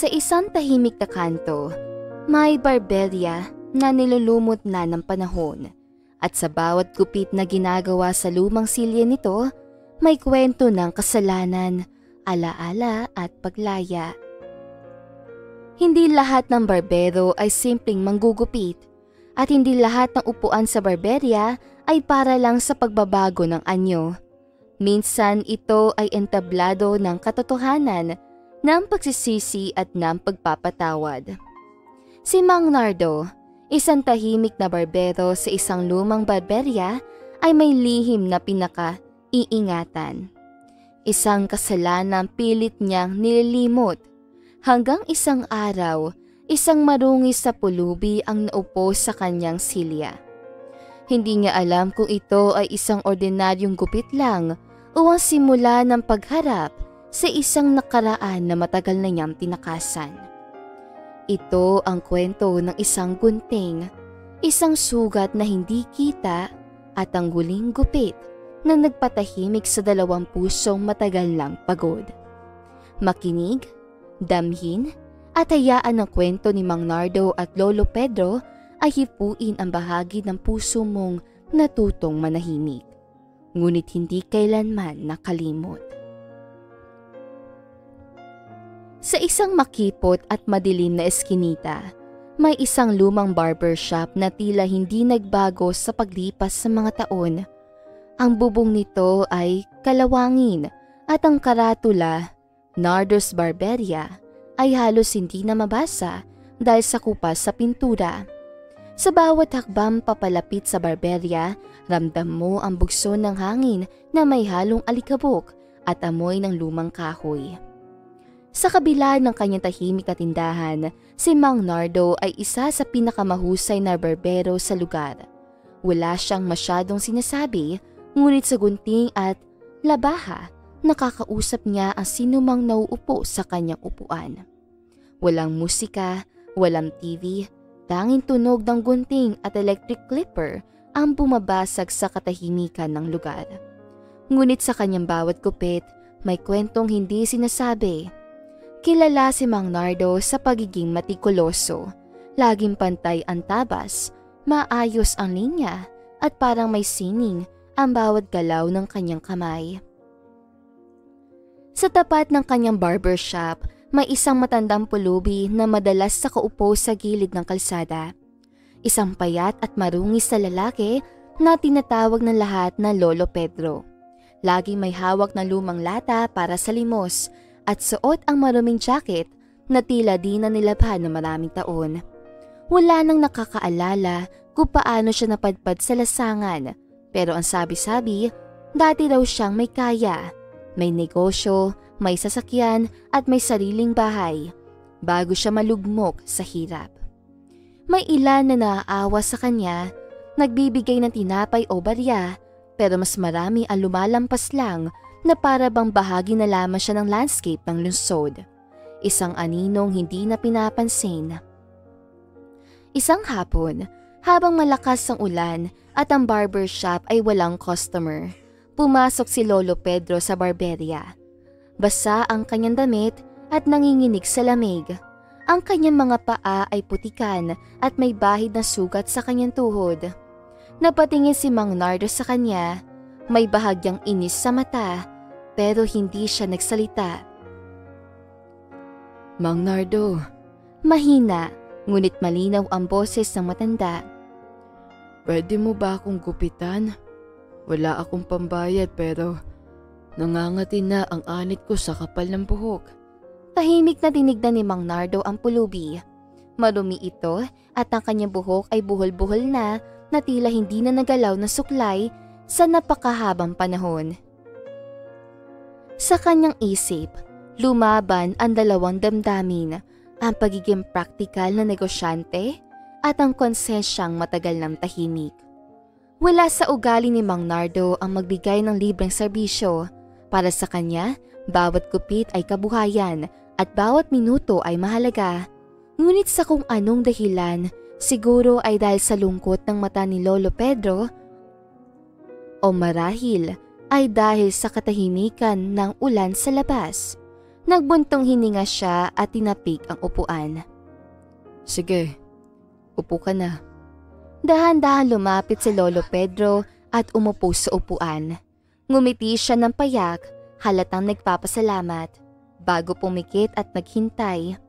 Sa isang tahimik na kanto, may barberya na nilulumot na ng panahon at sa bawat gupit na ginagawa sa lumang silya nito, may kwento ng kasalanan, alaala at paglaya. Hindi lahat ng barbero ay simpleng manggugupit at hindi lahat ng upuan sa barberya ay para lang sa pagbabago ng anyo. Minsan ito ay entablado ng katotohanan, ng pagsisisi at ng pagpapatawad. Si Mang Nardo, isang tahimik na barbero sa isang lumang barberya, ay may lihim na pinaka-iingatan. Isang kasalanan pilit niyang nililimot. Hanggang isang araw, isang marungis sa pulubi ang naupo sa kanyang silya. Hindi niya alam kung ito ay isang ordinaryong gupit lang o ang simula ng pagharap sa isang nakaraan na matagal na niyang tinakasan. Ito ang kwento ng isang gunting, isang sugat na hindi kita at ang huling gupit na nagpatahimik sa dalawang pusong matagal lang pagod. Makinig, damhin at hayaan ang kwento ni Mang Nardo at Lolo Pedro ay hipuin ang bahagi ng puso mong natutong manahimik, ngunit hindi kailanman nakalimot. Sa isang makipot at madilim na eskinita, may isang lumang barbershop na tila hindi nagbago sa paglipas sa mga taon. Ang bubong nito ay kalawangin at ang karatula, Nardo's Barberia, ay halos hindi na mabasa dahil sa kupas sa pintura. Sa bawat hakbang papalapit sa barberya, ramdam mo ang bugso ng hangin na may halong alikabok at amoy ng lumang kahoy. Sa kabila ng kanyang tahimik na tindahan, si Mang Nardo ay isa sa pinakamahusay na barbero sa lugar. Wala siyang masyadong sinasabi, ngunit sa gunting at labaha, nakakausap niya ang sinumang nauupo sa kanyang upuan. Walang musika, walang TV, tanging tunog ng gunting at electric clipper ang bumabasag sa katahimikan ng lugar. Ngunit sa kanyang bawat gupit, may kwentong hindi sinasabi. Kilala si Mang Nardo sa pagiging matikuloso, laging pantay ang tabas, maayos ang linya at parang may sining ang bawat galaw ng kanyang kamay. Sa tapat ng kanyang barbershop, may isang matandang pulubi na madalas nakaupo sa gilid ng kalsada. Isang payat at marungis na lalaki na tinatawag ng lahat na Lolo Pedro. Laging may hawak na lumang lata para sa limos at suot ang maruming jacket na tila di na nilabhan ng maraming taon. Wala nang nakakaalala kung paano siya napadpad sa lasangan, pero ang sabi-sabi, dati raw siyang may kaya, may negosyo, may sasakyan at may sariling bahay bago siya malugmok sa hirap. May ilan na naaawa sa kanya, nagbibigay ng tinapay o barya, pero mas marami ang lumalampas lang na para bang bahagi na lamang siya ng landscape ng lungsod. Isang aninong hindi na pinapansin. Isang hapon, habang malakas ang ulan at ang barbershop ay walang customer, pumasok si Lolo Pedro sa barberya. Basa ang kanyang damit at nanginginig sa lamig. Ang kanyang mga paa ay putikan at may bahid na sugat sa kanyang tuhod. Napatingin si Mang Nardo sa kanya, may bahagyang inis sa mata, pero hindi siya nagsalita. Mang Nardo. Mahina, ngunit malinaw ang boses ng matanda. Pwede mo ba akong gupitan? Wala akong pambayad pero nangangati na ang anit ko sa kapal ng buhok. Tahimik na tinignan ni Mang Nardo ang pulubi. Marumi ito at ang kanyang buhok ay buhol-buhol na tila hindi na nagalaw na suklay sa napakahabang panahon. Sa kanyang isip, lumaban ang dalawang damdamin, ang pagiging praktikal na negosyante at ang konsensyang matagal ng tahimik. Wala sa ugali ni Mang Nardo ang magbigay ng libreng serbisyo. Para sa kanya, bawat gupit ay kabuhayan at bawat minuto ay mahalaga. Ngunit sa kung anong dahilan, siguro ay dahil sa lungkot ng mata ni Lolo Pedro o marahil ay dahil sa katahimikan ng ulan sa labas. Nagbuntong hininga siya at tinapik ang upuan. Sige, upo ka na. Dahan-dahan lumapit si Lolo Pedro at umupo sa upuan. Ngumiti siya ng payak, halatang nagpapasalamat, bago pumikit at naghintay.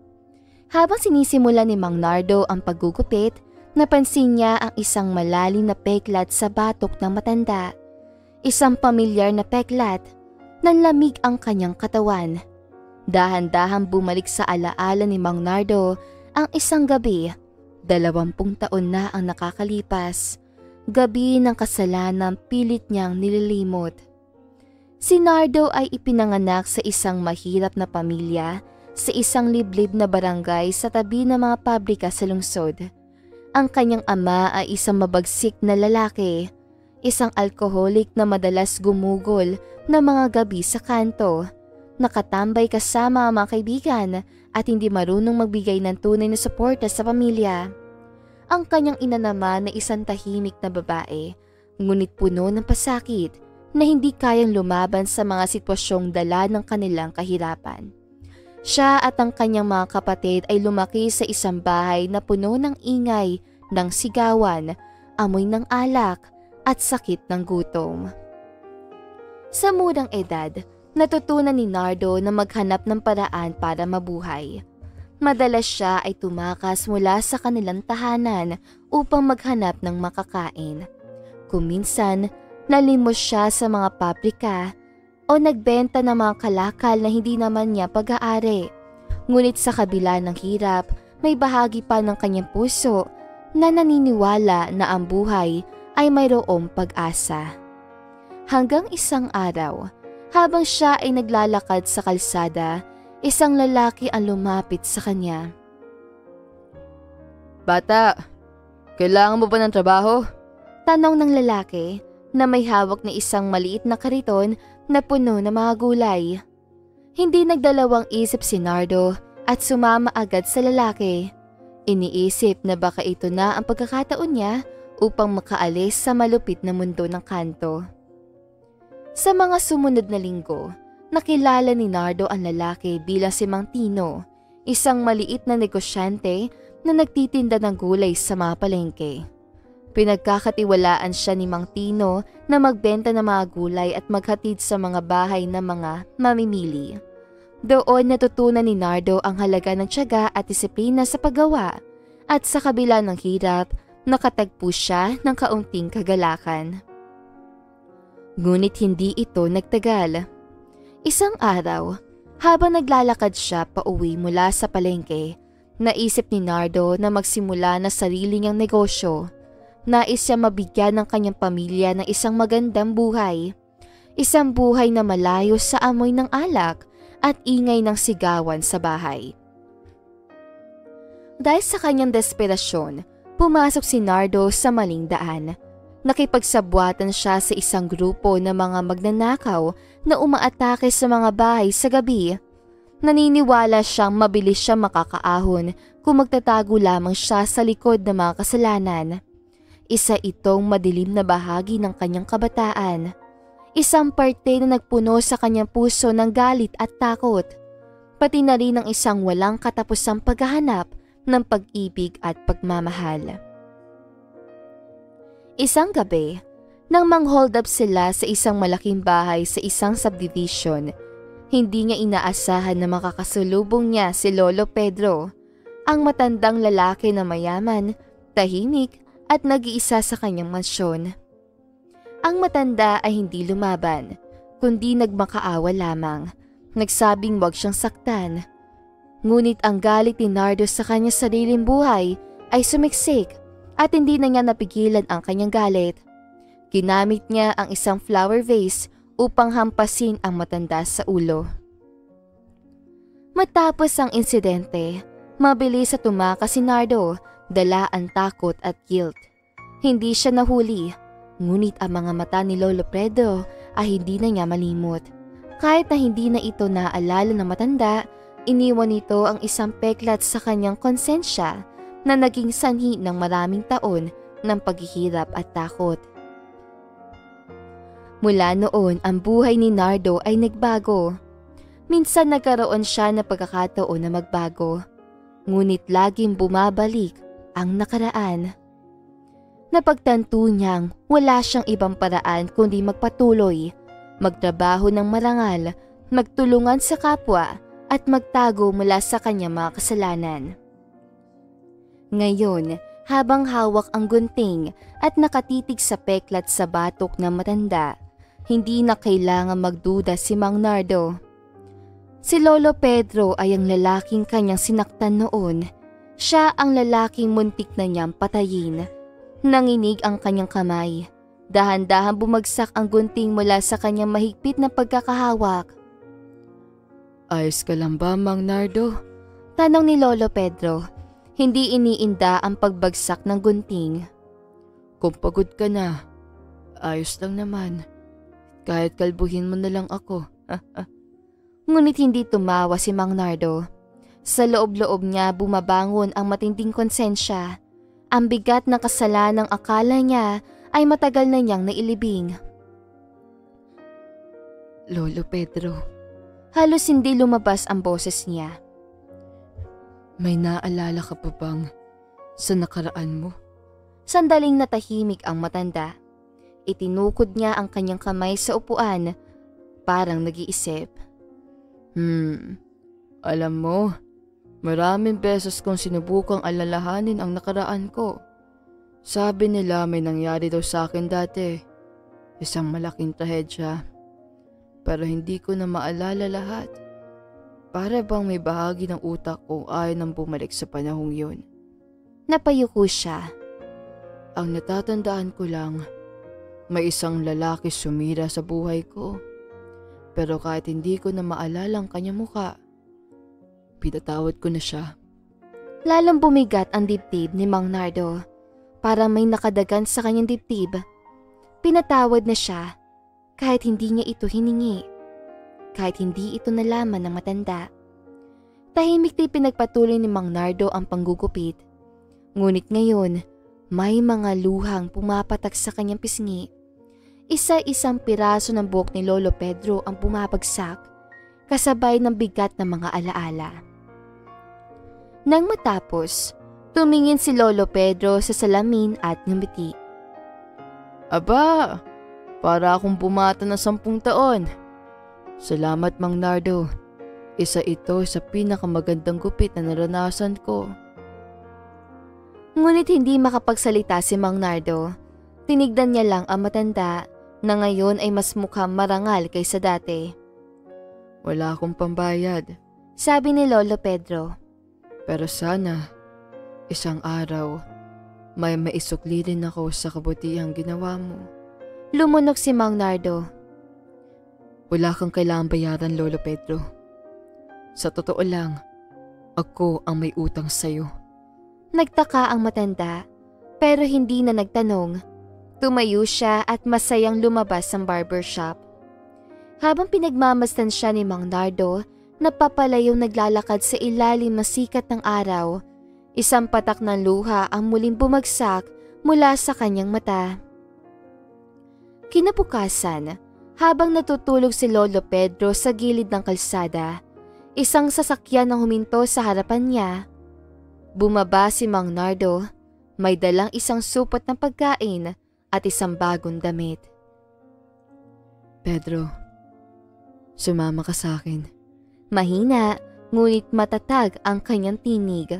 Habang sinisimula ni Mang Nardo ang paggugupit, napansin niya ang isang malalim na peklat sa batok ng matanda. Isang pamilyar na peklat. Nanlamig ang kanyang katawan. Dahan-dahan bumalik sa alaala ni Mang Nardo ang isang gabi. 20 taon na ang nakakalipas. Gabi ng kasalanan pilit niyang nililimot. Si Nardo ay ipinanganak sa isang mahirap na pamilya sa isang liblib na barangay sa tabi ng mga pabrika sa lungsod. Ang kanyang ama ay isang mabagsik na lalaki, isang alkoholik na madalas gumugol na mga gabi sa kanto, nakatambay kasama ang mga kaibigan at hindi marunong magbigay ng tunay na suporta sa pamilya. Ang kanyang ina naman na isang tahimik na babae, ngunit puno ng pasakit na hindi kayang lumaban sa mga sitwasyong dala ng kanilang kahirapan. Siya at ang kanyang mga kapatid ay lumaki sa isang bahay na puno ng ingay, ng sigawan, amoy ng alak at sakit ng gutom. Sa murang edad, natutunan ni Nardo na maghanap ng paraan para mabuhay. Madalas siya ay tumakas mula sa kanilang tahanan upang maghanap ng makakain. Kuminsan, nalimos siya sa mga pabrika o nagbenta ng mga kalakal na hindi naman niya pag-aari. Ngunit sa kabila ng hirap, may bahagi pa ng kanyang puso na naniniwala na ang buhay ay mayroong pag-asa. Hanggang isang araw, habang siya ay naglalakad sa kalsada, isang lalaki ang lumapit sa kanya. Bata, kailangan mo ba ng trabaho? Tanong ng lalaki na may hawak na isang maliit na kariton na puno ng mga gulay. Hindi nagdalawang isip si Nardo at sumama agad sa lalaki. Iniisip na baka ito na ang pagkakataon niya upang makaalis sa malupit na mundo ng kanto. Sa mga sumunod na linggo, nakilala ni Nardo ang lalaki bilang si Mang Tino, isang maliit na negosyante na nagtitinda ng gulay sa mga palengke. Pinagkakatiwalaan siya ni Mang Tino na magbenta ng mga gulay at maghatid sa mga bahay ng mga mamimili. Doon natutunan ni Nardo ang halaga ng tiyaga at disiplina sa paggawa, at sa kabila ng hirap, nakatagpo siya ng kaunting kagalakan. Ngunit hindi ito nagtagal. Isang araw, habang naglalakad siya pauwi mula sa palengke, naisip ni Nardo na magsimula na sarili niyang negosyo. Nais siya mabigyan ng kanyang pamilya ng isang magandang buhay. Isang buhay na malayo sa amoy ng alak at ingay ng sigawan sa bahay. Dahil sa kanyang desperasyon, pumasok si Nardo sa maling daan. Nakipagsabwatan siya sa isang grupo ng mga magnanakaw na umaatake sa mga bahay sa gabi. Naniniwala siyang mabilis siya makakaahon kung magtatago lamang siya sa likod ng mga kasalanan. Isa itong madilim na bahagi ng kanyang kabataan. Isang parte na nagpuno sa kanyang puso ng galit at takot. Pati na rin ang isang walang katapusang paghahanap ng pag-ibig at pagmamahal. Isang gabi, nang mang-hold up sila sa isang malaking bahay sa isang subdivision, hindi niya inaasahan na makakasalubong niya si Lolo Pedro, ang matandang lalaki na mayaman, tahimik at nag-iisa sa kanyang mansyon. Ang matanda ay hindi lumaban, kundi nagmakaawa lamang, nagsabing wag siyang saktan. Ngunit ang galit ni Nardo sa kanyang sariling buhay ay sumiksik at hindi na niya napigilan ang kanyang galit. Ginamit niya ang isang flower vase upang hampasin ang matanda sa ulo. Matapos ang insidente, mabilis sa tumakas si Nardo, dala ang takot at guilt. Hindi siya nahuli, ngunit ang mga mata ni Lolo Pedro ay hindi na niya malimot. Kahit na hindi na ito naaalala ng matanda, iniwan nito ang isang peklat sa kanyang konsensya na naging sanhi ng maraming taon ng paghihirap at takot. Mula noon, ang buhay ni Nardo ay nagbago. Minsan nagkaroon siya ng pagkakataon na magbago, ngunit laging bumabalik ang nakaraan. Napagtanto niyang wala siyang ibang paraan kundi magpatuloy, magtrabaho ng marangal, magtulungan sa kapwa at magtago mula sa kanyang mga kasalanan. Ngayon, habang hawak ang gunting at nakatitig sa peklat sa batok ng matanda, hindi na kailangan magduda si Mang Nardo. Si Lolo Pedro ay ang lalaking kanyang sinaktan noon. Siya ang lalaking muntik na niyang patayin. Nanginig ang kanyang kamay. Dahan-dahan bumagsak ang gunting mula sa kanyang mahigpit na pagkakahawak. Ayos ka lang ba, Mang Nardo? Tanong ni Lolo Pedro. Hindi iniinda ang pagbagsak ng gunting. Kung pagod ka na, ayos lang naman. Kahit kalbuhin mo na lang ako. Ngunit hindi tumawa si Mang Nardo. Sa loob-loob niya bumabangon ang matinding konsensya. Ang bigat ng kasalanang akala niya ay matagal na niyang nailibing. Lolo Pedro. Halos hindi lumabas ang boses niya. May naalala ka pa bang sa nakaraan mo? Sandaling natahimik ang matanda. Itinukod niya ang kanyang kamay sa upuan, parang nag-iisip. Alam mo, maraming beses kong sinubukang alalahanin ang nakaraan ko. Sabi nila may nangyari daw sa akin dati. Isang malaking trahedya. Pero hindi ko na maalala lahat. Para bang may bahagi ng utak ko ayaw nang bumalik sa panahong yun. Napayuko siya. Ang natatandaan ko lang, may isang lalaki sumira sa buhay ko. Pero kahit hindi ko na maalala ang kanyang muka, pinatawad ko na siya. Lalong bumigat ang dibdib ni Mang Nardo. Parang may nakadagan sa kanyang dibdib. Pinatawad na siya kahit hindi niya ito hiningi. Kahit hindi ito nalaman ng matanda. Tahimik din pinagpatuloy ni Mang Nardo ang panggugupit. Ngunit ngayon, may mga luhang pumapatak sa kanyang pisngi. Isa-isang piraso ng buhok ni Lolo Pedro ang bumabagsak, kasabay ng bigat ng mga alaala. Nang matapos, tumingin si Lolo Pedro sa salamin at ngumiti. Aba, para akong bumata ng 10 taon. Salamat, Mang Nardo. Isa ito sa pinakamagandang gupit na naranasan ko. Ngunit hindi makapagsalita si Mang Nardo. Tinignan niya lang ang matanda na ngayon ay mas mukhang marangal kaysa dati. Wala akong pambayad, sabi ni Lolo Pedro. Pero sana, isang araw, may maisukli rin ako sa kabutihang ginawa mo. Lumunok si Mang Nardo. Wala kang kailangang bayaran, Lolo Pedro. Sa totoo lang, ako ang may utang sa'yo. Nagtaka ang matanda, pero hindi na nagtanong. Tumayo siya at masayang lumabas ang barbershop. Habang pinagmamasdan siya ni Mang Nardo, napapalayong naglalakad sa ilalim ng sikat ng araw. Isang patak ng luha ang muling bumagsak mula sa kanyang mata. Kinabukasan, habang natutulog si Lolo Pedro sa gilid ng kalsada, isang sasakyan ang huminto sa harapan niya. Bumaba si Mang Nardo, may dalang isang supot ng pagkain at isang bagong damit. Pedro, sumama ka sa akin. Mahina, ngunit matatag ang kanyang tinig.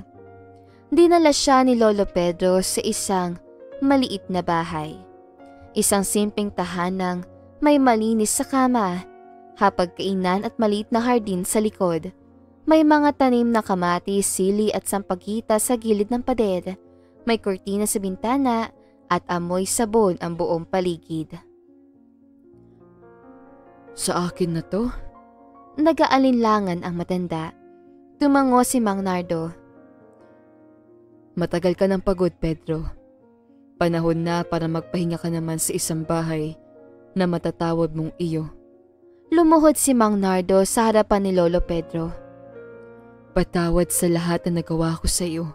Dinala siya ni Lolo Pedro sa isang maliit na bahay. Isang simpleng tahanang may malinis sa kama, hapagkainan at maliit na hardin sa likod. May mga tanim na kamatis, sili at sampagita sa gilid ng pader. May kurtina sa bintana at amoy sabon ang buong paligid. Sa akin na to? Nag-aalinlangan ang matanda. Tumango si Mang Nardo. Matagal ka ng pagod, Pedro. Panahon na para magpahinga ka naman sa isang bahay na matatawag mong iyo. Lumuhod si Mang Nardo sa harapan ni Lolo Pedro. Patawad sa lahat na nagawa ko sa iyo.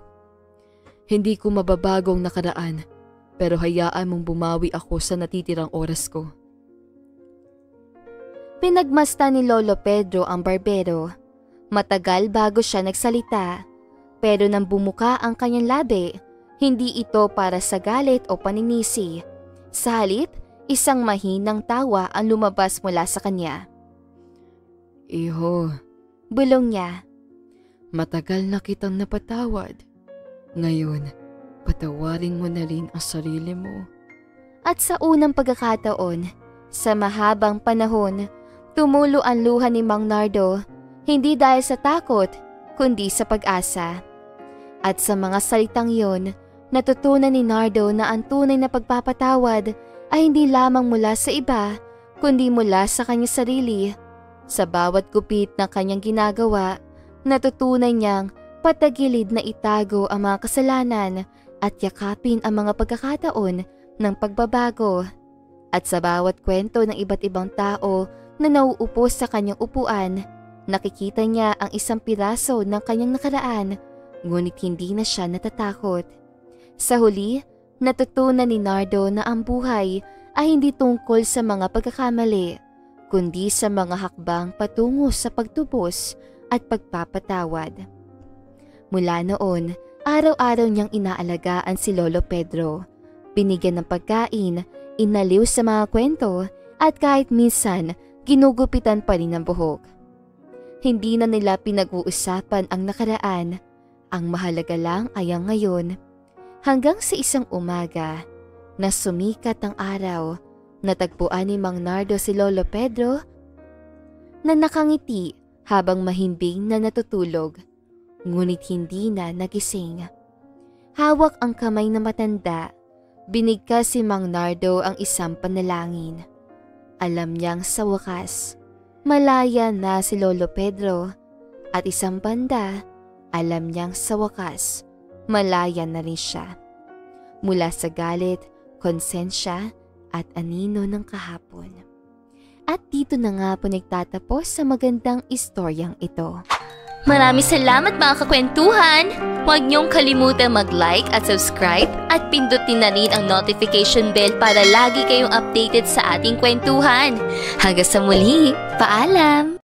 Hindi ko mababago ang nakaraan, pero hayaan mong bumawi ako sa natitirang oras ko. Pinagmasdan ni Lolo Pedro ang barbero. Matagal bago siya nagsalita, pero nang bumuka ang kanyang labi, hindi ito para sa galit o paninisi. Sa halip, isang mahinang tawa ang lumabas mula sa kanya. Iho, Bulong niya. matagal na kitang napatawad. Ngayon, patawarin mo na rin ang sarili mo. At sa unang pagkakataon, sa mahabang panahon, tumulo ang luha ni Mang Nardo, hindi dahil sa takot, kundi sa pag-asa. At sa mga salitang yon, natutunan ni Nardo na ang tunay na pagpapatawad ay hindi lamang mula sa iba, kundi mula sa kanyang sarili. Sa bawat gupit na kanyang ginagawa, natutunan niyang patagilid na itago ang mga kasalanan at yakapin ang mga pagkakataon ng pagbabago. At sa bawat kwento ng iba't ibang tao na nauupo sa kanyang upuan, nakikita niya ang isang piraso ng kanyang nakaraan, ngunit hindi na siya natatakot. Sa huli, natutunan ni Nardo na ang buhay ay hindi tungkol sa mga pagkakamali, kundi sa mga hakbang patungo sa pagtubos at pagpapatawad. Mula noon, araw-araw niyang inaalagaan si Lolo Pedro. Binigyan ng pagkain, inaliw sa mga kwento, at kahit minsan, ginugupitan pa rin ang buhok. Hindi na nila pinag-uusapan ang nakaraan. Ang mahalaga lang ay ang ngayon. Hanggang sa isang umaga, na sumikat ang araw, natagpuan ni Mang Nardo si Lolo Pedro na nakangiti habang mahimbing na natutulog, ngunit hindi na nagising. Hawak ang kamay na matanda, binigkas si Mang Nardo ang isang panalangin. Alam niyang sa wakas, malaya na si Lolo Pedro, at isang banda, alam niyang sa wakas, malaya na rin siya. Mula sa galit, konsensya at anino ng kahapon. At dito na nga po nagtatapos sa magandang istoryang ito. Maraming salamat mga kakwentuhan! Huwag niyong kalimutan mag-like at subscribe at pindutin na rin ang notification bell para lagi kayong updated sa ating kwentuhan. Hanggang sa muli, paalam!